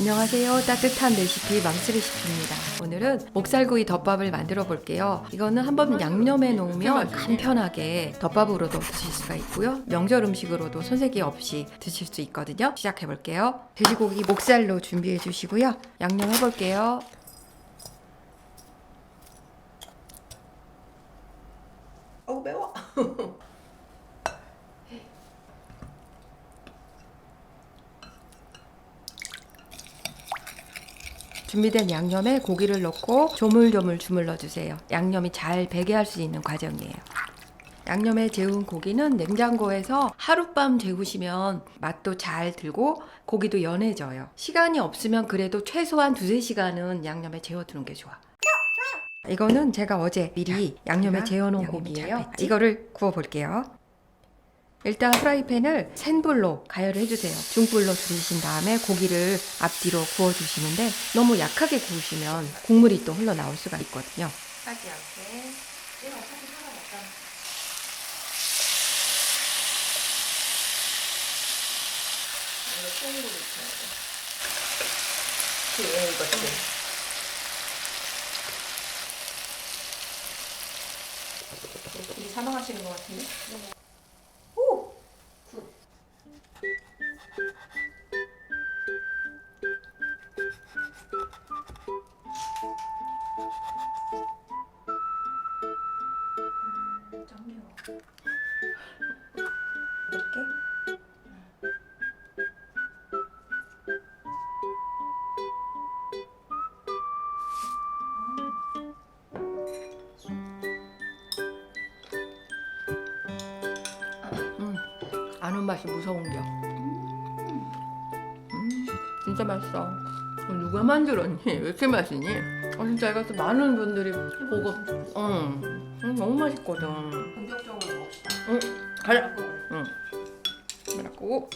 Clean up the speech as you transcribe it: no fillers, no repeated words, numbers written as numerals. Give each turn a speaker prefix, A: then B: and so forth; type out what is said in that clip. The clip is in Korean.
A: 안녕하세요. 따뜻한 레시피 망스레시피입니다. 오늘은 목살구이 덮밥을 만들어 볼게요. 이거는 한번 양념해 놓으면 간편하게 덮밥으로도 드실 수가 있고요. 명절 음식으로도 손색이 없이 드실 수 있거든요. 시작해 볼게요. 돼지고기 목살로 준비해 주시고요. 양념해 볼게요. 어우 매워. 준비된 양념에 고기를 넣고 조물조물 주물러 주세요. 양념이 잘 배게 할 수 있는 과정이에요. 양념에 재운 고기는 냉장고에서 하룻밤 재우시면 맛도 잘 들고 고기도 연해져요. 시간이 없으면 그래도 최소한 2-3시간은 양념에 재워두는 게 좋아. 이거는 제가 어제 미리 양념에 재워놓은 고기예요. 이거를 구워볼게요. 일단 프라이팬을 센 불로 가열을 해주세요. 중불로 줄이신 다음에 고기를 앞뒤로 구워주시는데 너무 약하게 구우시면 국물이 또 흘러나올 수가 있거든요. 하지 않게. 내가 어차피 상관없잖아. 이거 통으로 익혀야 돼. 그래, 이것도. 이 사망하시는 것 같은데? 오! 굿. 짱이요. 이렇게? 아는 맛이 무서운겨. 진짜 맛있어. 누가 만들었니? 왜 이렇게 맛있니? 진짜 이것도 많은 분들이 보고 너무 맛있거든.
B: 본격적으로 먹읍시다.
A: 가자. 응. 그래갖고